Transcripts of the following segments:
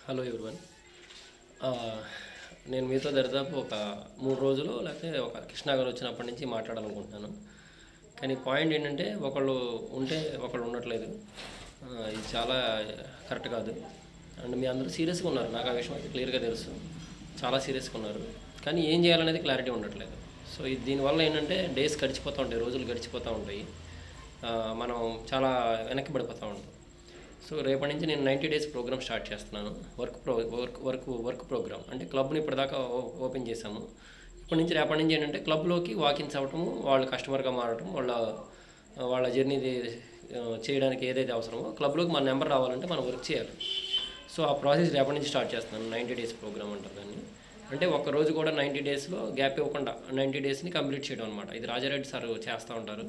Hello everyone. నేను మీతో దరిదాపు ఒక 3 రోజులు లేకపోతే ఒక కృష్ణ గారు వచ్చినప్పటి నుంచి మాట్లాడాలనుకుంటున్నాను. కానీ పాయింట్ ఏంటంటే ఒకళ్ళు ఉంటే ఒకళ్ళు ఉండట్లేదు. ఇది చాలా కరెక్ట్ కాదు. అండ్ మీ అందరూ సీరియస్గా ఉన్నారు, నాకు ఆ విషయం అయితే క్లియర్గా తెలుసు. చాలా సీరియస్గా ఉన్నారు, కానీ ఏం చేయాలనేది క్లారిటీ ఉండట్లేదు. సో ఇది దీనివల్ల ఏంటంటే డేస్ గడిచిపోతూ ఉంటాయి, రోజులు గడిచిపోతూ ఉంటాయి. మనం చాలా వెనక్కి పడిపోతూ ఉంటాం. సో రేపటి నుంచి నేను 90 డేస్ ప్రోగ్రామ్ స్టార్ట్ చేస్తున్నాను. వర్క్ ప్రోగ్రామ్ అంటే క్లబ్ని ఇప్పటిదాకా ఓపెన్ చేశాము. రేపటి నుంచి ఏంటంటే క్లబ్లోకి వాకిన్స్ అవ్వటము, వాళ్ళు కస్టమర్గా మారటం, వాళ్ళ జర్నీ చేయడానికి ఏదైతే అవసరమో క్లబ్లోకి మన నెంబర్ రావాలంటే మనం వర్క్ చేయాలి. సో ఆ ప్రాసెస్ రేపటి నుంచి స్టార్ట్ చేస్తున్నాను. 90 డేస్ ప్రోగ్రామ్ అంటారు దాన్ని. అంటే ఒక్కరోజు కూడా 90 డేస్లో గ్యాప్ ఇవ్వకుండా 90 డేస్ని కంప్లీట్ చేయడం అనమాట. ఇది రాజారెడ్డి సార్ చేస్తూ ఉంటారు.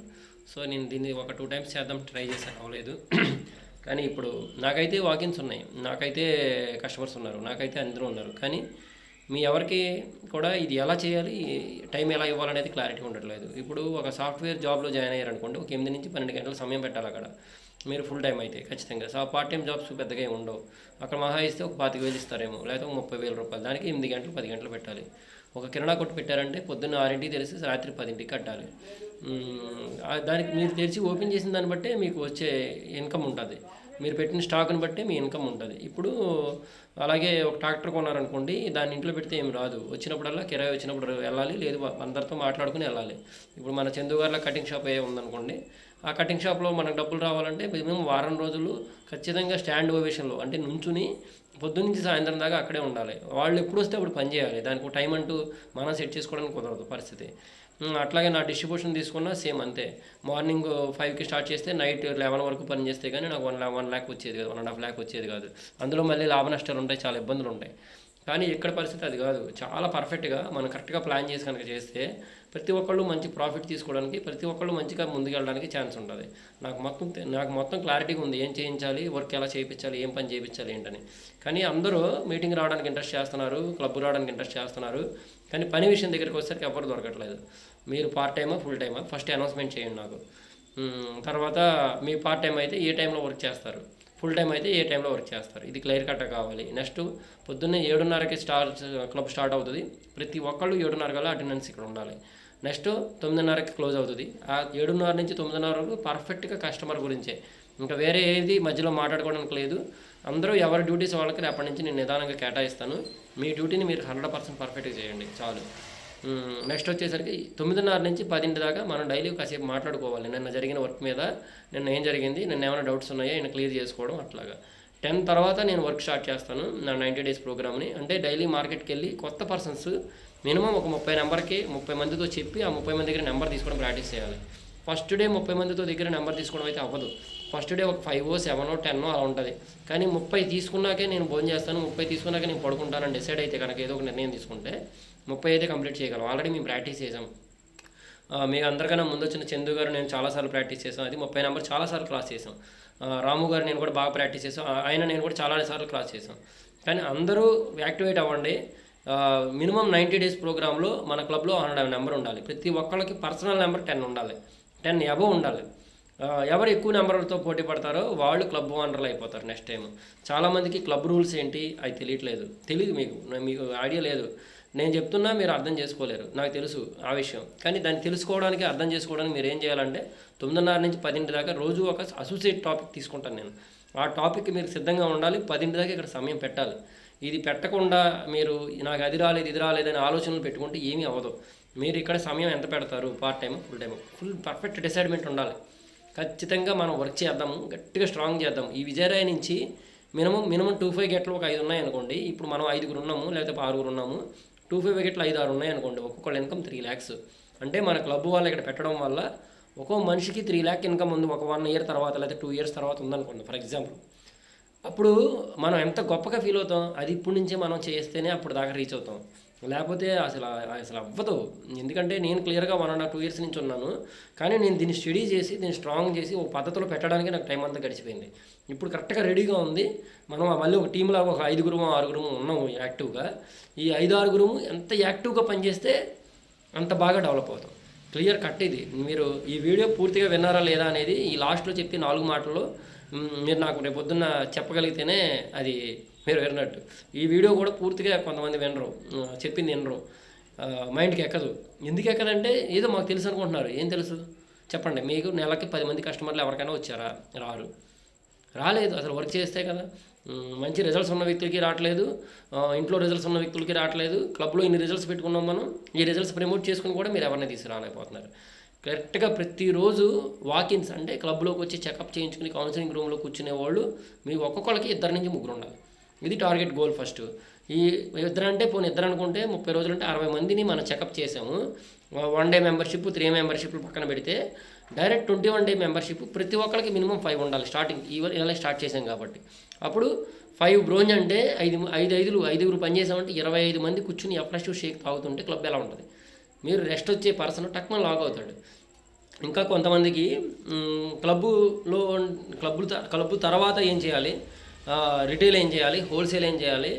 సో నేను దీన్ని ఒక 2 టైమ్స్ చేద్దాం ట్రై చేశాను, అవ్వలేదు. కానీ ఇప్పుడు నాకైతే వాకిన్స్ ఉన్నాయి, నాకైతే కస్టమర్స్ ఉన్నారు, నాకైతే అందరూ ఉన్నారు. కానీ మీ ఎవరికి కూడా ఇది ఎలా చేయాలి, టైం ఎలా ఇవ్వాలనేది క్లారిటీ ఉండట్లేదు. ఇప్పుడు ఒక సాఫ్ట్వేర్ జాబ్లో జాయిన్ అయ్యారనుకోండి, ఒక 8 నుంచి 12 గంటల సమయం పెట్టాలి అక్కడ. మీరు ఫుల్ టైం అయితే ఖచ్చితంగా. పార్ట్ టైం జాబ్స్ పెద్దగా ఏమి ఉండవు. అక్కడ మహా ఇస్తే ఒక 25,000 ఇస్తారేమో, లేకపోతే 30,000 రూపాయలు. దానికి 8 గంటలు 10 గంటలు పెట్టాలి. ఒక కిరాణా కొట్టు పెట్టారంటే పొద్దున్న 6ంటికి తెలిసి రాత్రి 10ంటికి కట్టాలి. దానికి మీరు తెరిచి ఓపెన్ చేసిన దాన్ని బట్టే మీకు వచ్చే ఇన్కమ్ ఉంటుంది, మీరు పెట్టిన స్టాక్ని బట్టే మీ ఇన్కమ్ ఉంటుంది. ఇప్పుడు అలాగే ఒక ట్రాక్టర్ కొన్నారనుకోండి, దాన్ని ఇంట్లో పెడితే ఏం రాదు. వచ్చినప్పుడల్లా కిరాయి వచ్చినప్పుడు వెళ్ళాలి, లేదు అందరితో మాట్లాడుకుని వెళ్ళాలి. ఇప్పుడు మన చందు గారిలో కటింగ్ షాప్ ఏ ఉందనుకోండి, ఆ కటింగ్ షాప్లో మనకు డబ్బులు రావాలంటే మేము వారం రోజులు ఖచ్చితంగా స్టాండ్ ఓవేషన్లో అంటే నుంచుని పొద్దున్న నుంచి సాయంత్రం దాకా అక్కడే ఉండాలి. వాళ్ళు ఎప్పుడు వస్తే అప్పుడు పని చేయాలి. దానికి టైం అంటూ మనం సెట్ చేసుకోవడానికి కుదరదు పరిస్థితి. అట్లాగే నా డిస్ట్రిబ్యూషన్ తీసుకున్నా సేమ్ అంతే. మార్నింగ్ 5కి స్టార్ట్ చేస్తే నైట్ 11 వరకు పని చేస్తే కానీ నాకు 1 lakh వచ్చేది కాదు, 1.5 lakh వచ్చేది కాదు. అందులో మళ్ళీ లాభ నష్టాలు ఉంటాయి, చాలా ఇబ్బందులు ఉంటాయి. కానీ ఇక్కడ పరిస్థితి అది కాదు. చాలా పర్ఫెక్ట్గా మనం కరెక్ట్గా ప్లాన్ చేసి కనుక చేస్తే ప్రతి ఒక్కళ్ళు మంచి ప్రాఫిట్ తీసుకోవడానికి, ప్రతి ఒక్కళ్ళు మంచిగా ముందుకెళ్ళడానికి ఛాన్స్ ఉంటుంది. నాకు మొత్తం క్లారిటీగా ఉంది, ఏం చేయించాలి, వర్క్ ఎలా చేయించాలి, ఏం పని చేయించాలి ఏంటని. కానీ అందరూ మీటింగ్ రావడానికి ఇంట్రెస్ట్ చేస్తున్నారు, క్లబ్ రావడానికి ఇంట్రెస్ట్ చేస్తున్నారు. కానీ పని విషయం దగ్గరికి వచ్చేసరికి ఎవరు దొరకట్లేదు. మీరు పార్ట్ టైమా ఫుల్ టైమా ఫస్ట్ అనౌన్స్మెంట్ చేయండి నాకు. తర్వాత మీ పార్ట్ టైం అయితే ఏ టైంలో వర్క్ చేస్తారు, ఫుల్ టైం అయితే ఏ టైంలో వర్క్ చేస్తారు, ఇది క్లియర్ కట్గా కావాలి. నెక్స్ట్ పొద్దున్నే 7:30కి క్లబ్ స్టార్ట్ అవుతుంది. ప్రతి ఒక్కళ్ళు 7:30 కల్లా అటెండెన్స్ ఇక్కడ ఉండాలి. నెక్స్ట్ 9:30కి క్లోజ్ అవుతుంది. ఆ 7:30 నుంచి 9:30 వరకు పర్ఫెక్ట్గా కస్టమర్ గురించే, ఇంకా వేరే ఏది మధ్యలో మాట్లాడుకోవడానికి లేదు. అందరూ ఎవరి డ్యూటీస్ వాళ్ళకి రేపటి నుంచి నేను నిదానంగా కేటాయిస్తాను. మీ డ్యూటీని మీరు 100% పర్ఫెక్ట్గా చేయండి చాలు. నెక్స్ట్ వచ్చేసరికి 9:30 నుంచి 10 దాకా మనం డైలీ కాసేపు మాట్లాడుకోవాలి. నిన్న జరిగిన వర్క్ మీద, నిన్న ఏం జరిగింది, నిన్న ఏమైనా డౌట్స్ ఉన్నాయో ఆయన క్లియర్ చేసుకోవడం. అట్లాగా 10 తర్వాత నేను వర్క్ స్టార్ట్ చేస్తాను నా 90 డేస్ ప్రోగ్రామ్ని. అంటే డైలీ మార్కెట్కి వెళ్ళి కొత్త పర్సన్స్ మినిమం ఒక 30 మందితో చెప్పి ఆ 30 మంది దగ్గర నెంబర్ తీసుకోవడం ప్రాక్టీస్ చేయాలి. ఫస్ట్ డే 30 మందితో దగ్గర నెంబర్ తీసుకోవడం అయితే అవ్వదు. ఫస్ట్ డే ఒక 5, 7, 10 అలా ఉంటుంది. కానీ 30 తీసుకున్నాకే నేను భోజనం చేస్తాను, 30 తీసుకున్నాకే నేను పడుకుంటానని డిసైడ్ అయితే కనుక ఏదో ఒక నిర్ణయం తీసుకుంటే 30 అయితే కంప్లీట్ చేయగలం. ఆల్రెడీ మేము ప్రాక్టీస్ చేసాం. మీకు అందరికన్నా ముందు వచ్చిన చందు గారు నేను చాలాసార్లు ప్రాక్టీస్ చేసాం. అది 30 నెంబర్ చాలాసార్లు క్లాస్ చేసాం. రాము గారు నేను కూడా బాగా ప్రాక్టీస్ చేసాం. నేను కూడా చాలాసార్లు క్లాస్ చేసాం. కానీ అందరూ యాక్టివేట్ అవ్వండి. మినిమం 90 డేస్ ప్రోగ్రాంలో మన క్లబ్లో 100 నెంబర్ ఉండాలి. ప్రతి ఒక్కళ్ళకి పర్సనల్ నెంబర్ 10 ఉండాలి, 10 అబవ్ ఉండాలి. ఎవరు ఎక్కువ నెంబర్లతో పోటీ పడతారో వాళ్ళు క్లబ్ ఓనర్లు అయిపోతారు నెక్స్ట్ టైం. చాలామందికి క్లబ్ రూల్స్ ఏంటి అవి తెలియదు, మీకు ఐడియా లేదు. నేను చెప్తున్నా మీరు అర్థం చేసుకోలేరు, నాకు తెలుసు ఆ విషయం. కానీ దాన్ని తెలుసుకోవడానికి, అర్థం చేసుకోవడానికి మీరు ఏం చేయాలంటే 9:30 నుంచి 10 దాకా రోజు ఒక అసోసియేట్ టాపిక్ తీసుకుంటాను నేను. ఆ టాపిక్ మీరు సిద్ధంగా ఉండాలి. 10 దాకా ఇక్కడ సమయం పెట్టాలి. ఇది పెట్టకుండా మీరు నాకు అది రాలేదు ఇది రాలేదని ఆలోచనలు పెట్టుకుంటే ఏమీ అవ్వదు. మీరు ఇక్కడ సమయం ఎంత పెడతారు, part time full time, full perfect decidement ఉండాలి. ఖచ్చితంగా మనం వర్క్ చేద్దాము, గట్టిగా స్ట్రాంగ్ చేద్దాం. ఈ విజయరాయ్ నుంచి మినిమం 25 గెట్లు ఒక 5 ఉన్నాయనుకోండి. ఇప్పుడు మనం 5 ఉన్నాము, లేకపోతే 6 ఉన్నాము. 25 గెట్లు 5, 6 ఉన్నాయనుకోండి. ఒక్కొక్కళ్ళ ఇన్కమ్ 3 lakhs. అంటే మన క్లబ్ వాళ్ళు ఇక్కడ పెట్టడం వల్ల ఒక్కో మనిషికి 3 lakh ఇన్కమ్ ఉంది. ఒక 1 year తర్వాత లేకపోతే 2 years తర్వాత ఉందనుకోండి ఫర్ ఎగ్జాంపుల్. అప్పుడు మనం ఎంత గొప్పగా ఫీల్ అవుతాం. అది ఇప్పుడు నుంచే మనం చేస్తేనే అప్పుడు దాకా రీచ్ అవుతాం, లేకపోతే అసలు అవ్వదు. ఎందుకంటే నేను క్లియర్గా 1.5 years నుంచి ఉన్నాను. కానీ నేను దీన్ని స్టడీ చేసి, దీన్ని స్ట్రాంగ్ చేసి ఒక పద్ధతిలో పెట్టడానికి నాకు టైం అంతా గడిచిపోయింది. ఇప్పుడు కరెక్ట్గా రెడీగా ఉంది. మనం మళ్ళీ ఒక టీంలాగా ఒక 5, 6 ఉన్నాము యాక్టివ్గా. ఈ 5, 6 ఎంత యాక్టివ్గా పనిచేస్తే అంత బాగా డెవలప్ అవుతాం. క్లియర్ కట్ ఇది. మీరు ఈ వీడియో పూర్తిగా విన్నారా లేదా అనేది ఈ లాస్ట్లో చెప్పి 4 మాటల్లో మీరు నాకు రేపు పొద్దున్న చెప్పగలిగితేనే అది మీరు విన్నట్టు. ఈ వీడియో కూడా పూర్తిగా కొంతమంది వినరు, చెప్పింది వినరు, మైండ్కి ఎక్కదు. ఎందుకు ఎక్కదంటే ఏదో మాకు తెలుసు అనుకుంటున్నారు. ఏం తెలుసు చెప్పండి? మీకు నెలకి 10 మంది కస్టమర్లు ఎవరికైనా వచ్చారా? రాలేదు. అసలు వర్క్ చేస్తే కదా. మంచి రిజల్ట్స్ ఉన్న వ్యక్తులకి రావట్లేదు, ఇంట్లో రిజల్ట్స్ ఉన్న వ్యక్తులకి రావట్లేదు. క్లబ్లో ఇన్ని రిజల్ట్స్ పెట్టుకున్నాం మనం, ఈ రిజల్ట్స్ ప్రమోట్ చేసుకుని కూడా మీరు ఎవరిని తీసుకురాలేకపోతున్నారు. కరెక్ట్గా ప్రతిరోజు వాకిన్స్ అంటే క్లబ్లోకి వచ్చి చెకప్ చేయించుకుని కౌన్సిలింగ్ రూమ్లో కూర్చునే వాళ్ళు మీకు ఒక్కొక్కరికి 2 నుంచి 3 ఉండాలి. ఇది టార్గెట్ గోల్ ఫస్ట్. ఈ ఇద్దరంటే పోనీ ఇద్దరు అనుకుంటే 30 రోజులు అంటే 60 మందిని మనం చెకప్ చేసాము. 1 డే మెంబర్షిప్, 3 మెంబర్షిప్లు పక్కన పెడితే డైరెక్ట్ 21 డే మెంబర్షిప్ ప్రతి ఒక్కరికి మినిమం 5 ఉండాలి. స్టార్టింగ్ ఇలా స్టార్ట్ చేసాం కాబట్టి. అప్పుడు 5 బ్రోంజ్ అంటే 5 పనిచేసామంటే 25 మంది కూర్చుని ఎఫ్రెష్ షేక్ తాగుతుంటే క్లబ్ ఎలా ఉంటుంది? మీరు రెస్ట్ వచ్చే పర్సన్ టక్మన్ లాగ్ అవుతాడు. ఇంకా కొంతమందికి క్లబ్బు తర్వాత ఏం చేయాలి, రిటైల్ ఏం చేయాలి, హోల్సేల్ ఏం చేయాలి,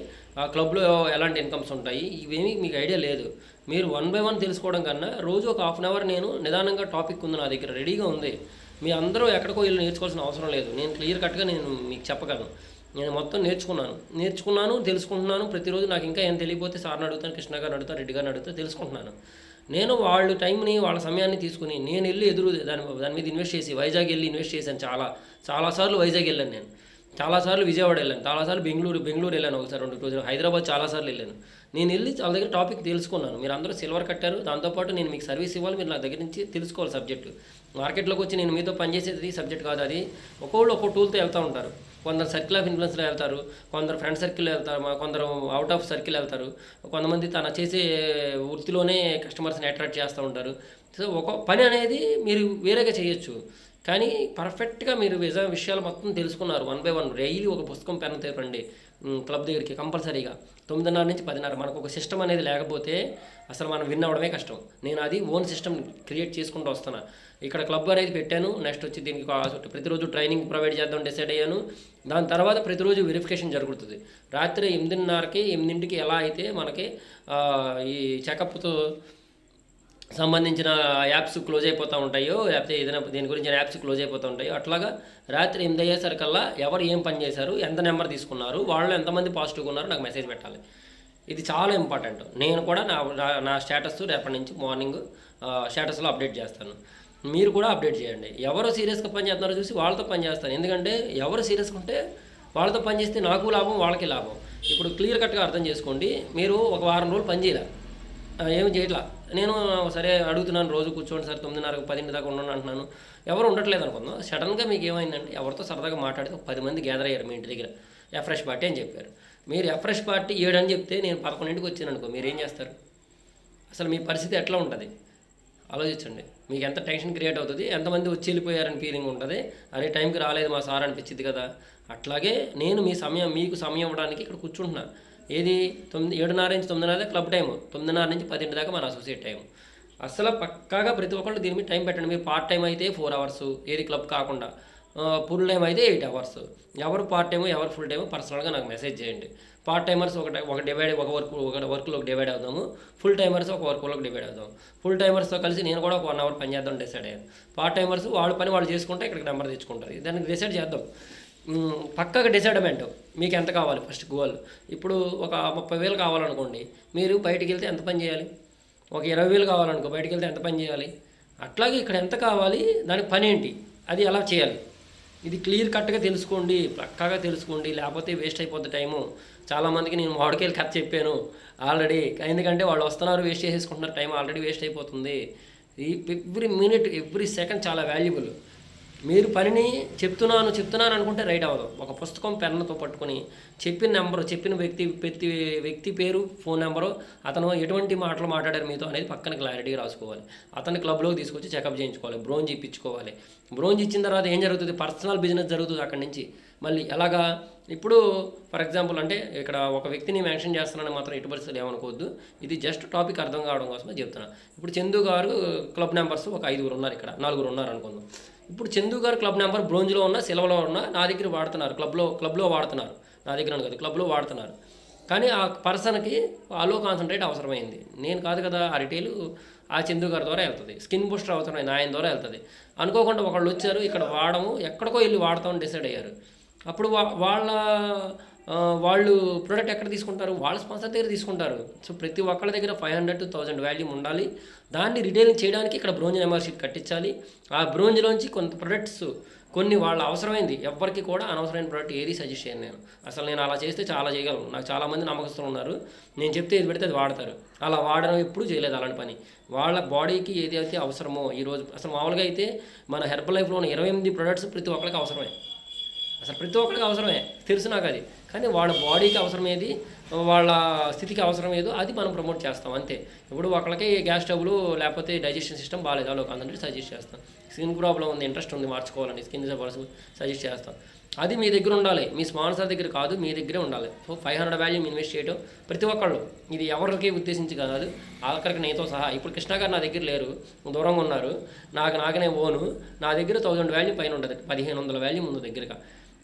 క్లబ్లో ఎలాంటి ఇన్కమ్స్ ఉంటాయి, ఇవేమీ మీకు ఐడియా లేదు. మీరు 1 by 1 తెలుసుకోవడం కన్నా రోజు ఒక హాఫ్ అన్ అవర్ నేను నిదానంగా టాపిక్ ఉంది నా దగ్గర రెడీగా ఉంది. మీ అందరూ ఎక్కడికో వెళ్ళి నేర్చుకోవాల్సిన అవసరం లేదు. నేను క్లియర్ కట్గా నేను మీకు చెప్పగలను. నేను మొత్తం నేర్చుకున్నాను, తెలుసుకుంటున్నాను. ప్రతిరోజు నాకు ఇంకా ఏం తెలియకపోతే సార్ని అడుగుతాను, కృష్ణ గారిని అడుగుతాను, రెడ్డి గారిని అడుగుతాను, తెలుసుకుంటున్నాను. నేను వాళ్ళ టైంని, వాళ్ళ సమయాన్ని తీసుకుని నేను వెళ్ళి దాని మీద ఇన్వెస్ట్ చేసి వైజాగ్ వెళ్ళి ఇన్వెస్ట్ చేశాను. చాలాసార్లు వైజాగ్ వెళ్ళాను నేను, చాలాసార్లు విజయవాడ వెళ్ళాను, చాలాసార్లు బెంగళూరు వెళ్ళాను, ఒకసారి 2 రోజులు హైదరాబాద్ చాలాసార్లు వెళ్ళాను. నేను వెళ్ళి వాళ్ళ దగ్గర టాపిక్ తెలుసుకున్నాను. మీరు అందరూ సిల్వర్ కట్టారు, దాంతోపాటు నేను మీకు సర్వీస్ ఇవ్వాలి, మీరు నా దగ్గర నుంచి తెలుసుకోవాలి సబ్జెక్టు. మార్కెట్లోకి వచ్చి నేను మీతో పనిచేసేది సబ్జెక్ట్ కాదు. అది ఒక్కో టూల్తో వెళ్తూ ఉంటారు. కొందరు సర్కిల్ ఆఫ్ ఇన్ఫ్లుయెన్స్లో వెళ్తారు, కొందరు ఫ్రెండ్ సర్కిల్ వెళ్తారు, కొందరు అవుట్ ఆఫ్ సర్కిల్ వెళ్తారు, కొంతమంది తన చేసే వృత్తిలోనే కస్టమర్స్ని అట్రాక్ట్ చేస్తూ ఉంటారు. సో ఒక పని అనేది మీరు వేరేగా చేయొచ్చు, కానీ పర్ఫెక్ట్గా మీరు విషయాలు మొత్తం తెలుసుకున్నారు. 1 by 1 డైలీ ఒక పుస్తకం పెన్ తెప్పండి క్లబ్ దగ్గరికి కంపల్సరీగా. 9:30 నుంచి 10:30. మనకు ఒక సిస్టమ్ అనేది లేకపోతే అసలు మనం విన్ అవ్వడమే కష్టం. నేను అది ఓన్ సిస్టమ్ క్రియేట్ చేసుకుంటూ వస్తాను. ఇక్కడ క్లబ్ అనేది పెట్టాను. నెక్స్ట్ వచ్చి దీనికి ప్రతిరోజు ట్రైనింగ్ ప్రొవైడ్ చేద్దాం డిసైడ్ అయ్యాను. దాని తర్వాత ప్రతిరోజు వెరిఫికేషన్ జరుగుతుంది. రాత్రి 8:30కి ఎలా అయితే మనకి ఈ చెకప్తో సంబంధించిన యాప్స్ క్లోజ్ అయిపోతూ ఉంటాయో, లేకపోతే ఏదైనా దీని గురించి యాప్స్ క్లోజ్ అయిపోతూ ఉంటాయో, అట్లాగా రాత్రి 8 అయ్యేసరికల్లా ఎవరు ఏం పని చేశారు, ఎంత నెంబర్ తీసుకున్నారు, వాళ్ళు ఎంతమంది పాజిటివ్గా ఉన్నారో నాకు మెసేజ్ పెట్టాలి. ఇది చాలా ఇంపార్టెంట్. నేను కూడా నా స్టేటస్ రేపటి నుంచి మార్నింగ్ స్టేటస్లో అప్డేట్ చేస్తాను. మీరు కూడా అప్డేట్ చేయండి. ఎవరు సీరియస్గా పని చేస్తున్నారో చూసి వాళ్ళతో పని చేస్తాను. ఎందుకంటే ఎవరు సీరియస్గా ఉంటే వాళ్ళతో పని చేస్తే నాకు లాభం, వాళ్ళకి లాభం. ఇప్పుడు క్లియర్ కట్గా అర్థం చేసుకోండి. మీరు ఒక వారం రోజులు పని చేయలే, ఏమి చేయట్లా, నేను సరే అడుగుతున్నాను రోజు కూర్చోండి సార్ 9:30 10 దాకా ఉన్నాను అంటున్నాను, ఎవరు ఉండట్లేదు అనుకుందాం. సడన్గా మీకు ఏమైందంటే ఎవరితో సరదాగా మాట్లాడితే 10 మంది గ్యాదర్ అయ్యారు మీ ఇంటి దగ్గర, ఎఫ్రెష్ పార్టీ అని చెప్పారు. మీరు ఎఫ్రెష్ పార్టీ 7 అని చెప్తే నేను 11కి వచ్చాను అనుకో, మీరు ఏం చేస్తారు? అసలు మీ పరిస్థితి ఎట్లా ఉంటుంది ఆలోచించండి. మీకు ఎంత టెన్షన్ క్రియేట్ అవుతుంది, ఎంతమంది వచ్చి వెళ్ళిపోయారని ఫీలింగ్ ఉంటుంది, అరే టైంకి రాలేదు మా సార్ అనిపించింది కదా. అట్లాగే నేను మీకు సమయం ఇవ్వడానికి ఇక్కడ కూర్చుంటున్నాను. ఏది 7:30 నుంచి 9:30 క్లబ్ టైం, 9:30 నుంచి 10 దాకా మన అసోసియేట్ టైం. అసలు పక్కాగా ప్రతి ఒక్కళ్ళు దీని మీద టైం పెట్టండి. మీరు పార్ట్ టైం అయితే 4 అవర్స్, ఏది క్లబ్ కాకుండా, ఫుల్ టైం అయితే 8 అవర్స్. ఎవరు పార్ట్ టైము ఎవరు ఫుల్ టైము పర్సనల్గా నాకు మెసేజ్ చేయండి. పార్ట్ టైమర్స్ ఒక వర్క్లోకి డివైడ్ అవుదాము, ఫుల్ టైమర్స్ ఒక వర్క్లోకి డివైడ్ అవుదాం. ఫుల్ టైమర్స్తో కలిసి నేను కూడా ఒక 1 అవర్ పని చేద్దాం డిసైడ్ అయ్యాను. పార్ట్ టైమర్స్ వాళ్ళ పని వాళ్ళు చేసుకుంటే ఇక్కడికి నెంబర్ తెచ్చుకుంటారు. దానికి డిసైడ్ చేద్దాం. పక్కగా డిసైడ్మెంట్ మీకు ఎంత కావాలి ఫస్ట్ గోల్. ఇప్పుడు ఒక 30,000 కావాలనుకోండి, మీరు బయటికి వెళ్తే ఎంత పని చేయాలి? ఒక 20,000 కావాలనుకో, బయటికి వెళ్తే ఎంత పని చేయాలి? అట్లాగే ఇక్కడ ఎంత కావాలి, దానికి పని ఏంటి, అది ఎలా చేయాలి, ఇది క్లియర్ కట్గా తెలుసుకోండి, పక్కాగా తెలుసుకోండి. లేకపోతే వేస్ట్ అయిపోద్ది టైము. చాలామందికి నేను మామిడికాయలు కథ చెప్పాను ఆల్రెడీ, ఎందుకంటే వాళ్ళు వస్తున్నారు వేస్ట్ చేసేసుకుంటున్నారు, టైం ఆల్రెడీ వేస్ట్ అయిపోతుంది. ఎవ్రీ మినిట్ ఎవ్రీ సెకండ్ చాలా వాల్యుబుల్. మీరు పనిని చెప్తున్నాను అనుకుంటే రైట్ అవ్వదు. ఒక పుస్తకం పెన్నుతో పట్టుకొని చెప్పిన నెంబరు, చెప్పిన వ్యక్తి పేరు, ఫోన్ నెంబరు, అతను ఎటువంటి మాటలు మాట్లాడారు మీతో అనేది పక్కన క్లారిటీగా రాసుకోవాలి. అతన్ని క్లబ్లోకి తీసుకొచ్చి చెకప్ చేయించుకోవాలి, బ్రోంజ్ ఇప్పించుకోవాలి. బ్రోంజ్ ఇచ్చిన తర్వాత ఏం జరుగుతుంది, పర్సనల్ బిజినెస్ జరుగుతుంది అక్కడి నుంచి. మళ్ళీ ఎలాగా, ఇప్పుడు ఫర్ ఎగ్జాంపుల్ అంటే ఇక్కడ ఒక వ్యక్తిని మెన్షన్ చేస్తున్నానని మాత్రం ఎటు పరిస్థితులు ఏమనుకోవద్దు. ఇది జస్ట్ టాపిక్ అర్థం కావడం కోసమే చెప్తున్నాను. ఇప్పుడు చందు గారు క్లబ్ మెంబర్స్ ఒక 5 ఉన్నారు, ఇక్కడ 4 ఉన్నారు అనుకుందాం. ఇప్పుడు చందు గారు క్లబ్ నెంబర్ బ్రోంజ్లో ఉన్న, సిల్వర్లో ఉన్న, నా దగ్గర వాడుతున్నారు, క్లబ్లో వాడుతున్నారు, నా దగ్గర కాదు క్లబ్లో వాడుతున్నారు. కానీ ఆ పర్సన్కి ఆలో కాన్సన్ట్రేట్ అవసరమైంది, నేను కాదు కదా. ఆ రిటైల్ ఆ చందు గారి ద్వారా వెళ్తుంది, స్కిన్ బూస్టర్ అవసరమైంది ఆయన ద్వారా వెళ్తుంది. అనుకోకుండా ఒకళ్ళు వచ్చారు, ఇక్కడ వాడము, ఎక్కడికో వెళ్ళి వాడతామని డిసైడ్ అయ్యారు. అప్పుడు వాళ్ళ వాళ్ళు ప్రోడక్ట్ ఎక్కడ తీసుకుంటారు? వాళ్ళ స్పాన్సర్ దగ్గర తీసుకుంటారు. సో ప్రతి ఒక్కళ్ళ దగ్గర 500 to 1000 వాల్యూమ్ ఉండాలి. దాన్ని రిటైలింగ్ చేయడానికి ఇక్కడ బ్రోంజ్ మెంబర్షిప్ కట్టించాలి. ఆ బ్రోంజ్లోంచి కొంత ప్రొడక్ట్స్ కొన్ని వాళ్ళ అవసరమైంది, ఎవరికి కూడా అనవసరమైన ప్రోడక్ట్ ఏది సజెస్ట్ చేయను నేను. అసలు నేను అలా చేస్తే చాలా చేయగలను. నాకు చాలామంది నమ్మకస్తులు ఉన్నారు, నేను చెప్తే ఏది పెడితే అది వాడతారు. అలా వాడడం ఎప్పుడు చేయలేదు అలాంటి పని. వాళ్ళ బాడీకి ఏది అయితే అవసరమో ఈరోజు అసలు మామూలుగా అయితే మన హెర్బల్ లైఫ్లో ఉన్న 28 ప్రొడక్ట్స్ ప్రతి ఒక్కరికి అవసరమే. అసలు ప్రతి ఒక్కరికి అవసరమే, తెలుసు నాకు అది. కానీ వాళ్ళ బాడీకి అవసరం ఏది, వాళ్ళ స్థితికి అవసరం ఏదో అది మనం ప్రమోట్ చేస్తాం అంతే. ఇప్పుడు ఒకళ్ళకి గ్యాస్ ట్రబుల్ లేకపోతే డైజెషన్ సిస్టమ్ బాగాలేదు, వాళ్ళకి అందరికీ సజెస్ట్ చేస్తాం. స్కిన్ ప్రాబ్లం ఉంది, ఇంట్రెస్ట్ ఉంది మార్చుకోవాలని, స్కిన్ సజెస్ట్ చేస్తాం. అది మీ దగ్గర ఉండాలి, మీ స్పాన్సర్ దగ్గర కాదు, మీ దగ్గరే ఉండాలి. సో 500 వాల్యూమ్ ఇన్వెస్ట్ చేయడం ప్రతి ఒక్కళ్ళు, ఇది ఎవరికి ఉద్దేశించి కాదు, ఆఖరికి నేతో సహా. ఇప్పుడు కృష్ణ గారు నా దగ్గర లేరు, దూరంగా ఉన్నారు, నాకనే ఓను. నా దగ్గర 1000 వాల్యూమ్ పైన ఉంటుంది, 1500 వాల్యూమ్ ఉంది దగ్గరగా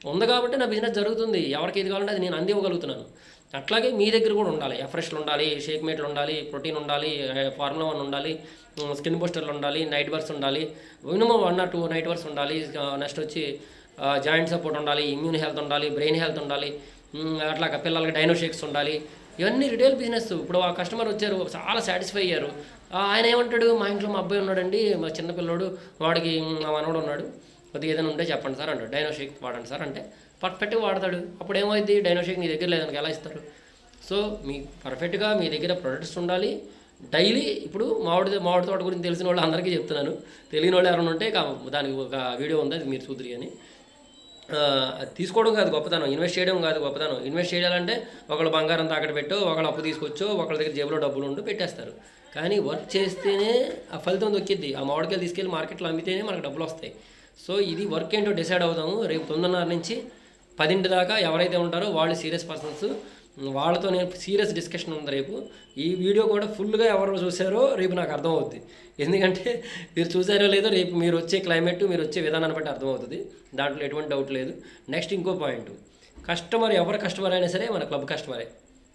ఉంది కాబట్టి నా బిజినెస్ జరుగుతుంది. ఎవరికి ఏది కావాలంటే అది నేను అందివ్వగలుగుతున్నాను. అట్లాగే మీ దగ్గర కూడా ఉండాలి. ఎఫ్రెష్లు ఉండాలి, షేక్ మేట్లు ఉండాలి, ప్రోటీన్ ఉండాలి, ఫార్ములా 1 ఉండాలి, స్కిన్ బూస్టర్లు ఉండాలి, నైట్ బర్స్ ఉండాలి, మినిమం 1 or 2 నైట్ బర్స్ ఉండాలి. నెక్స్ట్ వచ్చి జాయింట్ సపోర్ట్ ఉండాలి, ఇమ్యూన్ హెల్త్ ఉండాలి, బ్రెయిన్ హెల్త్ ఉండాలి. అట్లాగా పిల్లలకి డైనో షేక్స్ ఉండాలి. ఇవన్నీ రిటైల్ బిజినెస్. ఇప్పుడు ఆ కస్టమర్ వచ్చారు, చాలా సాటిస్ఫై అయ్యారు. ఆయన ఏమంటాడు, మా ఇంట్లో మా అబ్బాయి ఉన్నాడండి, మా చిన్నపిల్లోడు, వాడికి మా మనవడు ఉన్నాడు, కొద్దిగా ఏదైనా ఉంటే చెప్పండి సార్ అంటాడు. డైనో షేక్ వాడండి సార్ అంటే పర్ఫెక్ట్గా వాడతాడు. అప్పుడు ఏమైంది, డైనో షేక్ నీ దగ్గర లేదానికి ఎలా ఇస్తారు? సో మీ పర్ఫెక్ట్గా మీ దగ్గర ప్రొడక్ట్స్ ఉండాలి. డైలీ ఇప్పుడు మామిడి తోట గురించి తెలిసిన వాళ్ళు అందరికీ చెప్తున్నాను, తెలియని వాళ్ళు ఎవరైనా ఉంటే దానికి ఒక వీడియో ఉంది, అది మీరు చూద్దరు. అని తీసుకోవడం కాదు గొప్పతనం, ఇన్వెస్ట్ చేయడం కాదు గొప్పతనం. ఇన్వెస్ట్ చేయాలంటే ఒకళ్ళు బంగారం తాకట్టు పెట్టో, ఒకళ్ళు అప్పు తీసుకొచ్చో, ఒకళ్ళ దగ్గర జేబులో డబ్బులు ఉంటూ పెట్టేస్తారు. కానీ వర్క్ చేస్తేనే ఆ ఫలితం దొక్కిద్ది. ఆ మామిడికాయలు తీసుకెళ్ళి మార్కెట్లో అమ్మితేనే మనకు డబ్బులు వస్తాయి. సో ఇది వర్క్ ఏంటో డిసైడ్ అవుదాము. రేపు 9:30 నుంచి 10 దాకా ఎవరైతే ఉంటారో వాళ్ళు సీరియస్ పర్సన్స్, వాళ్ళతో నేను సీరియస్ డిస్కషన్ ఉంది రేపు. ఈ వీడియో కూడా ఫుల్గా ఎవరు చూసారో రేపు నాకు అర్థమవుద్ది. ఎందుకంటే మీరు చూసారో లేదో రేపు మీరు వచ్చే క్లైమేట్, మీరు వచ్చే విధానాన్ని బట్టి అర్థమవుతుంది. దాంట్లో ఎటువంటి డౌట్ లేదు. నెక్స్ట్ ఇంకో పాయింట్, కస్టమర్ ఎవరు కస్టమర్ అయినా సరే మన క్లబ్ కస్టమరే,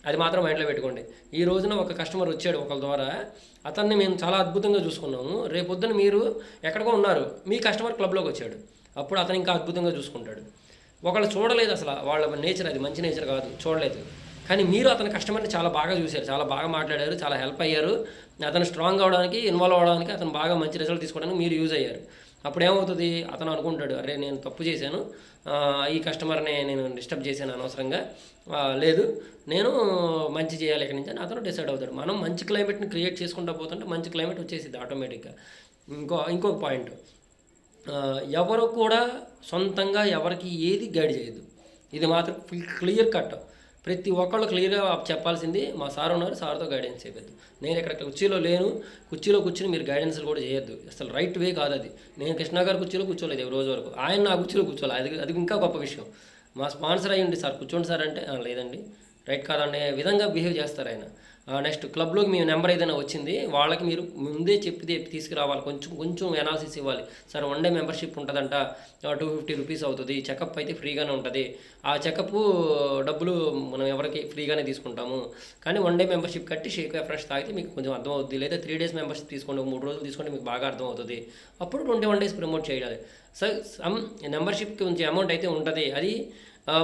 అది మాత్రం మైండ్లో పెట్టుకోండి. ఈ రోజున ఒక కస్టమర్ వచ్చాడు ఒకళ్ళ ద్వారా, అతన్ని మేము చాలా అద్భుతంగా చూసుకున్నాము. రేపొద్దున మీరు ఎక్కడికో ఉన్నారు, మీ కస్టమర్ క్లబ్లోకి వచ్చాడు, అప్పుడు అతను ఇంకా అద్భుతంగా చూసుకుంటాడు. ఒకళ్ళు చూడలేదు, అసలు వాళ్ళ నేచర్ అది మంచి నేచర్ కాదు, చూడలేదు. కానీ మీరు అతని కస్టమర్ని చాలా బాగా చూశారు, చాలా బాగా మాట్లాడారు, చాలా హెల్ప్ అయ్యారు. అతను స్ట్రాంగ్ అవడానికి, ఇన్వాల్వ్ అవడానికి, అతను బాగా మంచి రిజల్ట్ తీసుకోవడానికి మీరు యూజ్ అయ్యారు. అప్పుడు ఏమవుతుంది, అతను అనుకుంటాడు, అరే నేను తప్పు చేశాను, ఈ కస్టమర్ని నేను డిస్టర్బ్ చేశాను అనవసరంగా, లేదు నేను మంచి చేయాలి ఇక్కడి నుంచి అని అతను డిసైడ్ అవుతాడు. మనం మంచి క్లైమేట్ని క్రియేట్ చేసుకుంటూ పోతుంటే మంచి క్లైమేట్ వచ్చేసింది ఆటోమేటిక్గా. ఇంకొక పాయింట్, ఎవరు కూడా సొంతంగా ఎవరికి ఏది గైడ్ చేయదు. ఇది మాత్రం క్లియర్ కట్. ప్రతి ఒక్కళ్ళు క్లియర్గా చెప్పాల్సింది, మా సార్ ఉన్నారు, సార్తో గైడెన్స్ చేయవద్దు. నేను ఇక్కడ కుర్చీలో లేను, కుర్చీలో కూర్చుని మీరు గైడెన్స్లు కూడా చేయొద్దు. అసలు రైట్ వే కాదు అది. నేను కృష్ణ గారు కుర్చీలో కూర్చోలేదు రోజు వరకు, ఆయన నా కుర్చీలో కూర్చోవాలి, అది ఇంకా గొప్ప విషయం. మా స్పాన్సర్ అయ్యండి సార్ కూర్చోండి సార్ అంటే లేదండి రైట్ కాదనే విధంగా బిహేవ్ చేస్తారు ఆయన. నెక్స్ట్ క్లబ్లోకి మీ నెంబర్ ఏదైనా వచ్చింది, వాళ్ళకి మీరు ముందే చెప్పి తీసుకురావాలి, కొంచెం అనాలిసిస్ ఇవ్వాలి. సార్ 1 డే మెంబర్షిప్ ఉంటుందంట, 250 రూపీస్ అవుతుంది, చెకప్ అయితే ఫ్రీగానే ఉంటుంది, ఆ చెకప్ డబ్బులు మనం ఎవరికి ఫ్రీగానే తీసుకుంటాము, కానీ 1 డే మెంబర్షిప్ కట్టి షేక్ ఫ్రెష్ తాగితే మీకు కొంచెం అర్థం అవుతుంది, లేదా 3 days మెంబర్షిప్ తీసుకోండి, 3 రోజులు తీసుకుంటే మీకు బాగా అర్థం అవుతుంది, అప్పుడు 21 days ప్రమోట్ చేయాలి. సో సమ్ మెంబర్షిప్కి కొంచెం అమౌంట్ అయితే ఉంటుంది. అది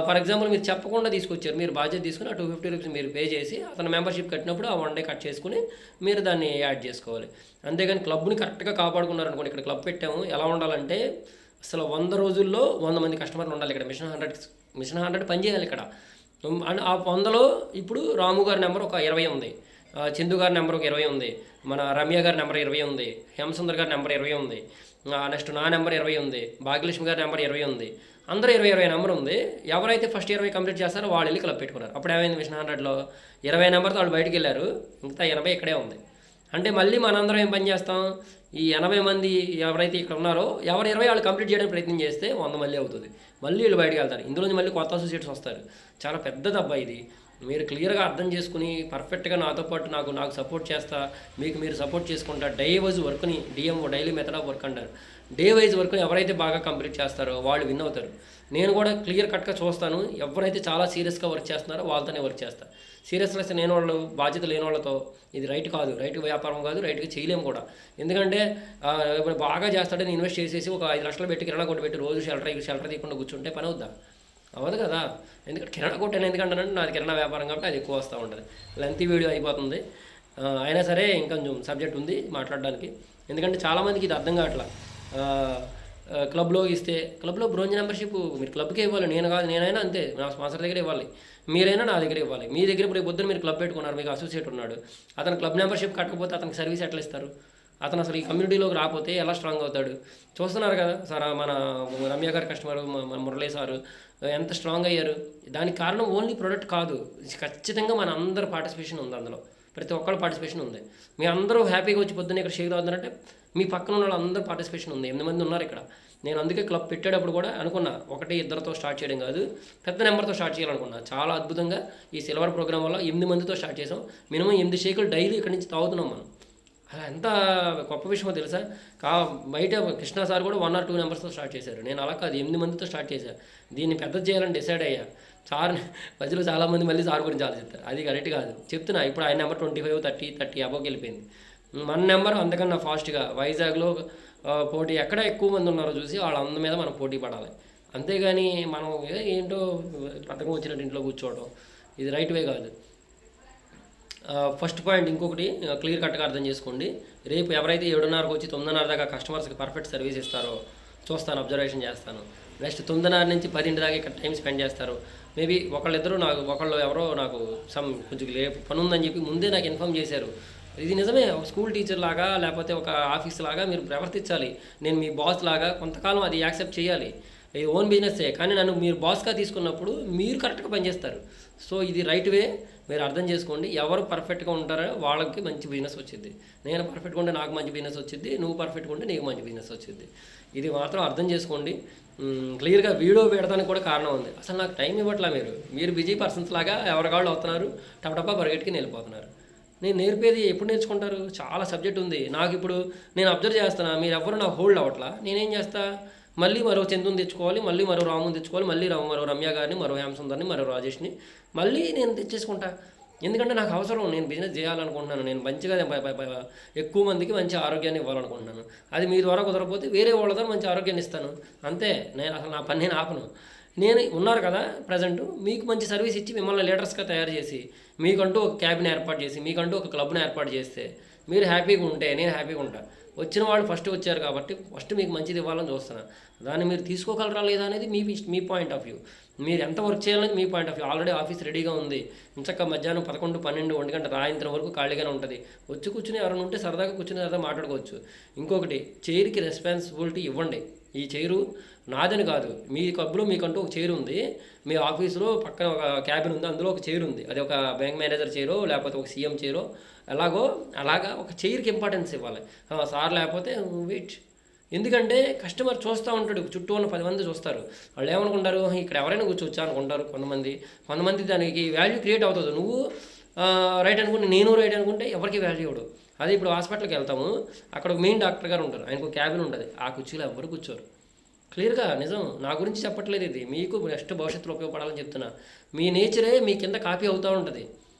ఫర్ ఎగ్జాంపుల్ మీరు చెప్పకుండా తీసుకొచ్చారు, మీరు బాధ్యత తీసుకుని ఆ 250 రూపీస్ మీరు పే చేసి అతను మెంబర్షిప్ కట్టినప్పుడు ఆ 1 day కట్ చేసుకుని మీరు దాన్ని యాడ్ చేసుకోవాలి. అంతేగాని క్లబ్ని కరెక్ట్గా కాపాడుకున్నారనుకోండి. ఇక్కడ క్లబ్ పెట్టాము, ఎలా ఉండాలంటే అసలు 100 రోజుల్లో 100 మంది కస్టమర్లు ఉండాలి. ఇక్కడ మిషన్ 100 పని చేయాలి ఇక్కడ. ఆ 100లో ఇప్పుడు రాము గారి నెంబర్ ఒక 20 ఉంది, చందు గారి నెంబర్ ఒక 20 ఉంది, మన రమ్య గారి నెంబర్ 20 ఉంది, హేమసుందర్ గారి నెంబర్ 20 ఉంది, నెక్స్ట్ నా నెంబర్ 20 ఉంది, భాగ్యలక్ష్మి గారి నెంబర్ 20 ఉంది, అందరూ 20 నెంబర్ ఉంది. ఎవరైతే ఫస్ట్ 20 కంప్లీట్ చేస్తారో వాళ్ళు వెళ్ళి క్లబ్ పెట్టుకున్నారు. అప్పుడు ఏమైంది, మిషన్ 100లో 20 నెంబర్తో వాళ్ళు బయటికి వెళ్ళారు, ఇంకా 80 ఇక్కడే ఉంది. అంటే మళ్ళీ మనందరం ఏం పని చేస్తాం, ఈ 80 మంది ఎవరైతే ఇక్కడ ఉన్నారో ఎవరు 20 వాళ్ళు కంప్లీట్ చేయడానికి ప్రయత్నం చేస్తే 100 మళ్ళీ అవుతుంది, మళ్ళీ వీళ్ళు బయటకు వెళ్తారు. ఇందులో మళ్ళీ కొత్త అసోసియేట్స్ వస్తారు. చాలా పెద్ద దెబ్బ ఇది. మీరు క్లియర్గా అర్థం చేసుకుని పర్ఫెక్ట్గా నాతో పాటు నాకు సపోర్ట్ చేస్తా, మీరు సపోర్ట్ చేసుకుంటా. డే వైజ్ వర్క్ని DMO daily method of work అంటారు. డే వైజ్ వర్క్ని ఎవరైతే బాగా కంప్లీట్ చేస్తారో వాళ్ళు విన్ అవుతారు. నేను కూడా క్లియర్ కట్గా చూస్తాను, ఎవరైతే చాలా సీరియస్గా వర్క్ చేస్తున్నారో వాళ్ళతోనే వర్క్ చేస్తాను. సీరియస్నెస్ లేని వాళ్ళు, బాధ్యత లేని వాళ్ళతో ఇది రైట్ కాదు, రైట్ వ్యాపారం కాదు, రైట్గా చేయలేము కూడా. ఎందుకంటే బాగా చేస్తాడని ఇన్వెస్ట్ చేసేసి ఒక 5 లక్షలు పెట్టి కిరాణా కొట్టు పెట్టి రోజు షెల్టర్ తీయకుండా కూర్చుంటే పని అవుద్దా? అవ్వదు కదా. ఎందుకంటే కిరాణా కొట్టాను ఎందుకంటానంటే నాది కిరాణా వ్యాపారం కాబట్టి అది ఎక్కువ వస్తూ ఉంటుంది. లెంతీ వీడియో అయిపోతుంది. అయినా సరే ఇంకొంచెం సబ్జెక్ట్ ఉంది మాట్లాడడానికి. ఎందుకంటే చాలామందికి ఇది అర్థం కావట్లా. క్లబ్లో ఇస్తే క్లబ్లో బ్రోంజ్ మెంబర్షిప్ మీరు క్లబ్కే ఇవ్వాలి, నేను కాదు. నేనైనా అంతే, నా స్పాన్సర్ దగ్గర ఇవ్వాలి, మీరైనా నా దగ్గర ఇవ్వాలి. మీ దగ్గర ఇప్పుడు పొద్దున్న మీరు క్లబ్ పెట్టుకున్నారు, మీకు అసోసియేట్ ఉన్నాడు, అతను క్లబ్ మెంబర్షిప్ కట్టకపోతే అతనికి సర్వీస్ ఎట్లా ఇస్తారు? అతను అసలు ఈ కమ్యూనిటీలోకి రాకపోతే ఎలా స్ట్రాంగ్ అవుతాడు? చూస్తున్నారు కదా సార్, మన రమ్య గారి కస్టమర్ మన మురళీ సారు ఎంత స్ట్రాంగ్ అయ్యారు. దానికి కారణం ఓన్లీ ప్రొడక్ట్ కాదు, ఖచ్చితంగా మన అందరి పార్టిసిపేషన్ ఉంది అందులో. ప్రతి ఒక్కళ్ళ పార్టిసిపేషన్ ఉంది. మీ అందరూ హ్యాపీగా వచ్చి పొద్దున్న ఇక్కడ షేక్ అవుతున్నారంటే మీ పక్కన ఉన్న వాళ్ళందరూ పార్టిసిపేషన్ ఉంది. 8 మంది ఉన్నారు ఇక్కడ. నేను అందుకే క్లబ్ పెట్టేటప్పుడు కూడా అనుకున్నా, 1-2తో స్టార్ట్ చేయడం కాదు, పెద్ద నెంబర్తో స్టార్ట్ చేయాలనుకున్నా. చాలా అద్భుతంగా ఈ సిల్వర్ ప్రోగ్రామ్ వల్ల 8 మందితో స్టార్ట్ చేసాం. మినిమం 8 షేకులు డైలీ ఇక్కడి నుంచి తాగుతున్నాం మనం. అలా ఎంత గొప్ప విషయమో తెలుసా. బయట కృష్ణ సార్ కూడా 1 or 2 నెంబర్స్తో స్టార్ట్ చేశారు. నేను అలా కాదు, 8 మందితో స్టార్ట్ చేశాను. దీన్ని పెద్ద చేయాలని డిసైడ్ అయ్యా. సార్ మధ్యలో చాలామంది మళ్ళీ సార్ గురించి ఆలోచిస్తారు, అది కరెక్ట్ కాదు చెప్తున్నా. ఇప్పుడు ఆయన నెంబర్ 25, 30 అబోకి వెళ్ళిపోయింది. మన నెంబర్ అంతకన్నా ఫాస్ట్గా వైజాగ్లో పోటీ ఎక్కడ ఎక్కువ మంది ఉన్నారో చూసి వాళ్ళందరి మీద మనం పోటీ పడాలి. అంతేగాని మనం ఏంటో పథకం వచ్చినట్టు ఇంట్లో కూర్చోవడం ఇది రైట్ వే కాదు. ఫస్ట్ పాయింట్ ఇంకొకటి క్లియర్ కట్గా అర్థం చేసుకోండి. రేపు ఎవరైతే 7:30కి వచ్చి 9:30 దాకా కస్టమర్స్కి పర్ఫెక్ట్ సర్వీస్ ఇస్తారో చూస్తాను, అబ్జర్వేషన్ చేస్తాను. నెక్స్ట్ 9:30 నుంచి 10 దాకా ఇక్కడ టైం స్పెండ్ చేస్తారు. మేబీ ఒకళ్ళు ఎవరో నాకు కొంచెం రేపు పని ఉందని చెప్పి ముందే నాకు ఇన్ఫామ్ చేశారు. ఇది నిజమే, ఒక స్కూల్ టీచర్ లాగా లేకపోతే ఒక ఆఫీస్ లాగా మీరు ప్రవర్తించాలి. నేను మీ బాస్ లాగా కొంతకాలం అది యాక్సెప్ట్ చేయాలి. ఇది ఓన్ బిజినెస్సే, కానీ నన్ను మీరు బాస్గా తీసుకున్నప్పుడు మీరు కరెక్ట్గా పనిచేస్తారు. సో ఇది రైట్ వే, మీరు అర్థం చేసుకోండి. ఎవరు పర్ఫెక్ట్గా ఉంటారో వాళ్ళకి మంచి బిజినెస్ వచ్చింది. నేను పర్ఫెక్ట్గా ఉంటే నాకు మంచి బిజినెస్ వచ్చింది, నువ్వు పర్ఫెక్ట్గా ఉంటే నీకు మంచి బిజినెస్ వచ్చింది. ఇది మాత్రం అర్థం చేసుకోండి. క్లియర్గా వీడియో పెడతానికి కూడా కారణం ఉంది. అసలు నాకు టైం ఇవ్వట్లా. మీరు బిజీ పర్సన్స్ లాగా ఎవరికాళ్ళు వస్తున్నారు, టపటపా పరిగెట్టుకుని వెళ్ళిపోతున్నారు. నేను నేర్పేది ఎప్పుడు నేర్చుకుంటారు? చాలా సబ్జెక్ట్ ఉంది నాకు. ఇప్పుడు నేను అబ్జర్వ్ చేస్తున్నా, మీరు ఎవరు నాకు హోల్డ్ అవ్వట్లా. నేనేం చేస్తా, మళ్ళీ మరో చందుని తెచ్చుకోవాలి, మళ్ళీ మరో రాముని తెచ్చుకోవాలి, మళ్ళీ మరో రమ్య గారిని, మరో హేమసుందర్ని, మరో రాజేష్ని మళ్ళీ నేను తెచ్చేసుకుంటా. ఎందుకంటే నాకు అవసరం, నేను బిజినెస్ చేయాలనుకుంటున్నాను. నేను మంచిగా ఎక్కువ మందికి మంచి ఆరోగ్యాన్ని ఇవ్వాలనుకుంటున్నాను. అది మీ ద్వారా కుదరకపోతే వేరే వాళ్ళ ద్వారా మంచి ఆరోగ్యాన్ని ఇస్తాను, అంతే. నేను అసలు నా పని నేను ఆపను. నేను ఉన్నారు కదా ప్రజెంట్, మీకు మంచి సర్వీస్ ఇచ్చి మిమ్మల్ని లీడర్స్గా తయారు చేసి మీకంటూ ఒక క్యాబ్ని ఏర్పాటు చేసి మీకంటూ ఒక క్లబ్ని ఏర్పాటు చేస్తే మీరు హ్యాపీగా ఉంటే నేను హ్యాపీగా ఉంటాను. వచ్చిన వాళ్ళు ఫస్ట్ వచ్చారు కాబట్టి ఫస్ట్ మీకు మంచిది ఇవ్వాలని చూస్తున్నాను. దాన్ని మీరు తీసుకోగలరా లేదా అనేది మీ పాయింట్ ఆఫ్ వ్యూ. మీరు ఎంత వర్క్ చేయాలనేది మీ point of view. Already office రెడీగా ఉంది, ఇంచక్క మధ్యాహ్నం 11, 12, 1 గంట సాయంత్రం వరకు ఖాళీగానే ఉంటుంది. వచ్చి కూర్చుని ఎవరైనా ఉంటే సరదాగా కూర్చుని సరదాగా మాట్లాడుకోవచ్చు. ఇంకొకటి, చైర్కి రెస్పాన్సిబిలిటీ ఇవ్వండి. ఈ చైరు నాదని కాదు, మీ క్లబ్లో మీకంటూ ఒక చైర్ ఉంది, మీ ఆఫీసులో పక్కన ఒక క్యాబిన్ ఉంది, అందులో ఒక చైర్ ఉంది. అది ఒక బ్యాంక్ మేనేజర్ చైరో లేకపోతే ఒక సీఎం చైరో అలాగా ఒక చైర్కి ఇంపార్టెన్స్ ఇవ్వాలి. సార్ లేకపోతే వెయిట్. ఎందుకంటే కస్టమర్ చూస్తూ ఉంటాడు, చుట్టూ ఉన్న 10 మంది చూస్తారు. వాళ్ళు ఏమనుకుంటారు, ఇక్కడ ఎవరైనా కూర్చోవచ్చా అనుకుంటారు. కొంతమంది దానికి వాల్యూ క్రియేట్ అవుతుంది. నువ్వు రైట్ అనుకుంటే నేను రైట్ అనుకుంటే ఎవరికి వాల్యూ ఇవ్వడు. అదే ఇప్పుడు హాస్పిటల్కి వెళ్తాము, అక్కడ మెయిన్ డాక్టర్ గారు ఉంటారు, ఆయనకు క్యాబిన్ ఉంటుంది, ఆ కుర్చీలో ఎవరు కూర్చోరు. క్లియర్గా నిజం, నా గురించి చెప్పట్లేదు, ఇది మీకు నెక్స్ట్ భవిష్యత్తులో ఉపయోగపడాలని చెప్తున్నా. మీ నేచరే మీ కింద కాపీ అవుతూ ఉంటుంది.